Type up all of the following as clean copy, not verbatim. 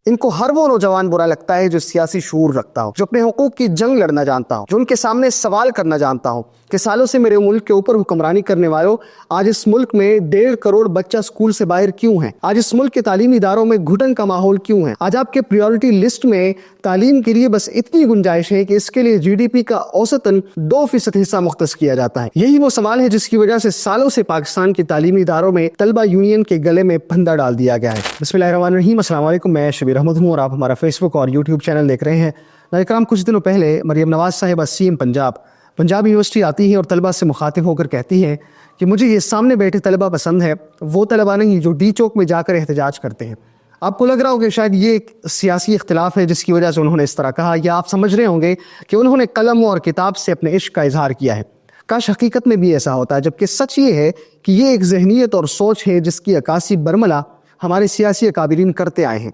ان کو ہر وہ نوجوان برا لگتا ہے جو سیاسی شعور رکھتا ہو، جو اپنے حقوق کی جنگ لڑنا جانتا ہو، جو ان کے سامنے سوال کرنا جانتا ہو کہ سالوں سے میرے ملک کے اوپر حکمرانی کرنے والوں، آج اس ملک میں 1.5 کروڑ بچہ سکول سے باہر کیوں ہیں؟ آج اس ملک کے تعلیمی اداروں میں گھٹن کا ماحول کیوں ہے؟ آج آپ کے پریورٹی لسٹ میں تعلیم کے لیے بس اتنی گنجائش ہے کہ اس کے لیے GDP کا اوسطاً 2% حصہ مختص کیا جاتا ہے۔ یہی وہ سوال ہے جس کی وجہ سے سالوں سے پاکستان کے تعلیمی اداروں میں طلبہ یونین کے گلے میں پھندا ڈال دیا گیا ہے۔ بسم اللہ الرحمن الرحیم، السلام علیکم، میں شبیر احمد ہوں اور آپ ہمارا فیس بک اور یوٹیوب چینل دیکھ رہے ہیں۔ ناظرین کرام، کچھ دنوں پہلے مریم نواز صاحبہ CM پنجاب یونیورسٹی آتی ہیں اور طلبہ سے مخاطب ہو کر کہتی ہیں کہ مجھے یہ سامنے بیٹھے طلبہ پسند ہے، وہ طلبہ نہیں جو ڈی چوک میں جا کر احتجاج کرتے ہیں۔ آپ کو لگ رہا ہو کہ شاید یہ ایک سیاسی اختلاف ہے جس کی وجہ سے انہوں نے اس طرح کہا، یا آپ سمجھ رہے ہوں گے کہ انہوں نے قلم اور کتاب سے اپنے عشق کا اظہار کیا ہے۔ کاش حقیقت میں بھی ایسا ہوتا ہے، جبکہ سچ یہ ہے کہ یہ ایک ذہنیت اور سوچ ہے جس کی عکاسی برملا ہمارے سیاسی اکابرین کرتے آئے ہیں۔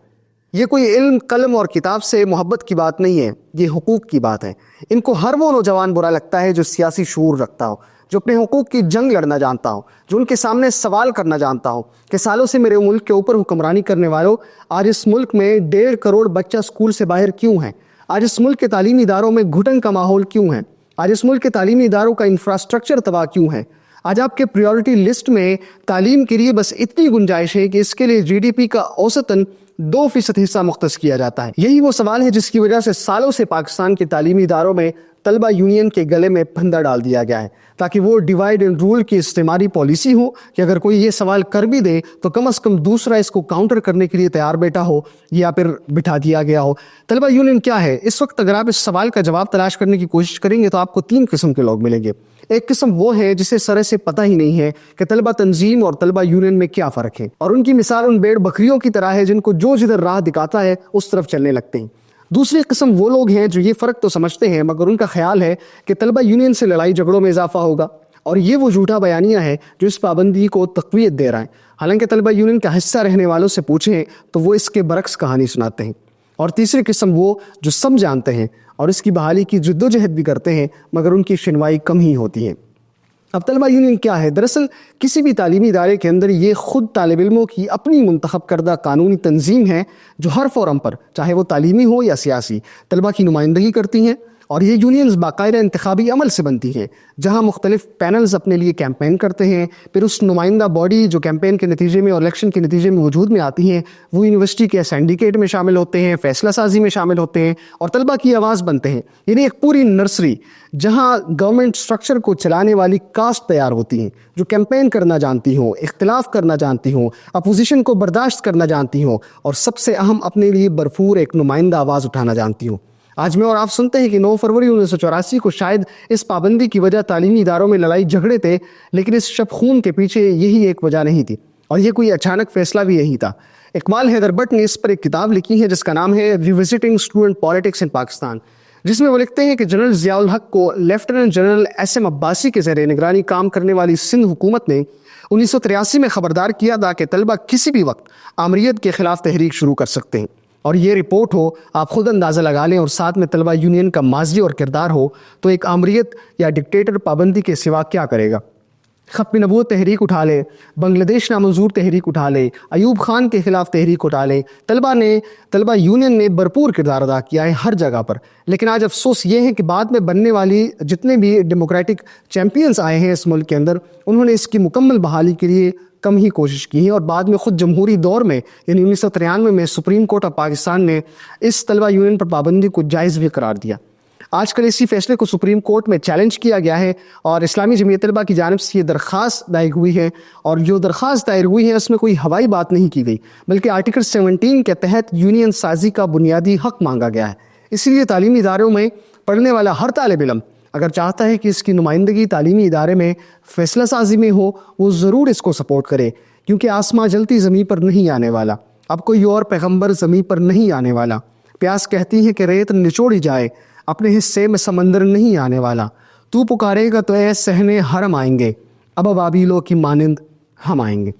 یہ کوئی علم، قلم اور کتاب سے محبت کی بات نہیں ہے، یہ حقوق کی بات ہے۔ ان کو ہر وہ نوجوان برا لگتا ہے جو سیاسی شعور رکھتا ہو، جو اپنے حقوق کی جنگ لڑنا جانتا ہو، جو ان کے سامنے سوال کرنا جانتا ہو کہ سالوں سے میرے ملک کے اوپر حکمرانی کرنے والوں، آج اس ملک میں 1.5 کروڑ بچہ سکول سے باہر کیوں ہیں؟ آج اس ملک کے تعلیمی اداروں میں گھٹن کا ماحول کیوں ہے؟ آج اس ملک کے تعلیمی اداروں کا انفراسٹرکچر تباہ کیوں ہے؟ آج آپ کے پریورٹی لسٹ میں تعلیم کے لیے بس اتنی گنجائش ہے کہ اس کے لیے GDP کا اوسطاً 2% حصہ مختص کیا جاتا ہے۔ یہی وہ سوال ہے جس کی وجہ سے سالوں سے پاکستان کے تعلیمی اداروں میں طلبہ یونین کے گلے میں پھندا ڈال دیا گیا ہے، تاکہ وہ ڈیوائڈ اینڈ رول کی استعماری پالیسی ہو کہ اگر کوئی یہ سوال کر بھی دے تو کم از کم دوسرا اس کو کاؤنٹر کرنے کے لیے تیار بیٹھا ہو یا پھر بٹھا دیا گیا ہو۔ طلبہ یونین کیا ہے؟ اس وقت اگر آپ اس سوال کا جواب تلاش کرنے کی کوشش کریں گے تو آپ کو 3 قسم کے لوگ ملیں گے۔ ایک قسم وہ ہے جسے سرے سے پتہ ہی نہیں ہے کہ طلبہ تنظیم اور طلبہ یونین میں کیا فرق ہے، اور ان کی مثال ان بھیڑ بکریوں کی طرح ہے جن کو جو جدھر راہ دکھاتا ہے اس طرف چلنے لگتے ہیں۔ دوسری قسم وہ لوگ ہیں جو یہ فرق تو سمجھتے ہیں مگر ان کا خیال ہے کہ طلبہ یونین سے لڑائی جھگڑوں میں اضافہ ہوگا، اور یہ وہ جھوٹا بیانیہ ہے جو اس پابندی کو تقویت دے رہا ہے۔ حالانکہ طلبہ یونین کا حصہ رہنے والوں سے پوچھیں تو وہ اس کے برعکس کہانی سناتے ہیں۔ اور تیسری قسم وہ جو سب جانتے ہیں اور اس کی بحالی کی جدوجہد بھی کرتے ہیں مگر ان کی شنوائی کم ہی ہوتی ہے۔ اب طلبہ یونین کیا ہے؟ دراصل کسی بھی تعلیمی ادارے کے اندر یہ خود طالب علموں کی اپنی منتخب کردہ قانونی تنظیم ہے جو ہر فورم پر، چاہے وہ تعلیمی ہو یا سیاسی، طلبہ کی نمائندگی کرتی ہیں، اور یہ یونینز باقاعدہ انتخابی عمل سے بنتی ہیں جہاں مختلف پینلز اپنے لیے کیمپین کرتے ہیں، پھر اس نمائندہ باڈی جو کیمپین کے نتیجے میں اور الیکشن کے نتیجے میں وجود میں آتی ہیں وہ یونیورسٹی کے سینڈیکیٹ میں شامل ہوتے ہیں، فیصلہ سازی میں شامل ہوتے ہیں اور طلبہ کی آواز بنتے ہیں۔ یعنی ایک پوری نرسری جہاں گورنمنٹ سٹرکچر کو چلانے والی کاسٹ تیار ہوتی ہیں جو کیمپین کرنا جانتی ہوں، اختلاف کرنا جانتی ہوں، اپوزیشن کو برداشت کرنا جانتی ہوں، اور سب سے اہم اپنے لیے بھرپور ایک نمائندہ آواز اٹھانا جانتی ہوں۔ آج میں اور آپ سنتے ہیں کہ 9 فروری 1984 کو شاید اس پابندی کی وجہ تعلیمی اداروں میں لڑائی جھگڑے تھے، لیکن اس شب خون کے پیچھے یہی ایک وجہ نہیں تھی، اور یہ کوئی اچانک فیصلہ بھی یہی تھا۔ اقبال حیدر بٹ نے اس پر ایک کتاب لکھی ہے جس کا نام ہے revisiting student politics in Pakistan, جس میں وہ لکھتے ہیں کہ جنرل ضیاء الحق کو لیفٹیننٹ جنرل SM عباسی کے زیر نگرانی کام کرنے والی سندھ حکومت نے 1983 میں خبردار کیا تھا کہ طلبہ کسی بھی وقت آمریت کے خلاف تحریک شروع کر سکتے ہیں، اور یہ رپورٹ ہو، آپ خود اندازہ لگا لیں، اور ساتھ میں طلبہ یونین کا ماضی اور کردار ہو تو ایک آمریت یا ڈکٹیٹر پابندی کے سوا کیا کرے گا؟ ختم نبوت تحریک اٹھا لے، بنگلہ دیش نامنظور تحریک اٹھا لے، ایوب خان کے خلاف تحریک اٹھا لے، طلبہ یونین نے بھرپور کردار ادا کیا ہے ہر جگہ پر۔ لیکن آج افسوس یہ ہے کہ بعد میں بننے والی جتنے بھی ڈیموکریٹک چیمپئنز آئے ہیں اس ملک کے اندر، انہوں نے اس کی مکمل بحالی کے لیے کم ہی کوشش کی ہے، اور بعد میں خود جمہوری دور میں یعنی 1993 میں سپریم کورٹ آف پاکستان نے اس طلبہ یونین پر پابندی کو جائز بھی قرار دیا۔ آج کل اسی فیصلے کو سپریم کورٹ میں چیلنج کیا گیا ہے، اور اسلامی جمعیت طلبہ کی جانب سے یہ درخواست دائر ہوئی ہے، اور جو درخواست دائر ہوئی ہے اس میں کوئی ہوائی بات نہیں کی گئی بلکہ آرٹیکل 17 کے تحت یونین سازی کا بنیادی حق مانگا گیا ہے۔ اسی لیے تعلیمی اداروں میں پڑھنے والا ہر طالب علم اگر چاہتا ہے کہ اس کی نمائندگی تعلیمی ادارے میں فیصلہ سازی میں ہو، وہ ضرور اس کو سپورٹ کرے، کیونکہ آسماں جلتی زمین پر نہیں آنے والا، اب کوئی اور پیغمبر زمین پر نہیں آنے والا۔ پیاس کہتی ہے کہ ریت نچوڑی جائے، اپنے حصے میں سمندر نہیں آنے والا، تو پکارے گا تو اے صحن حرم آئیں گے، اب ابابیلوں کی مانند ہم آئیں گے۔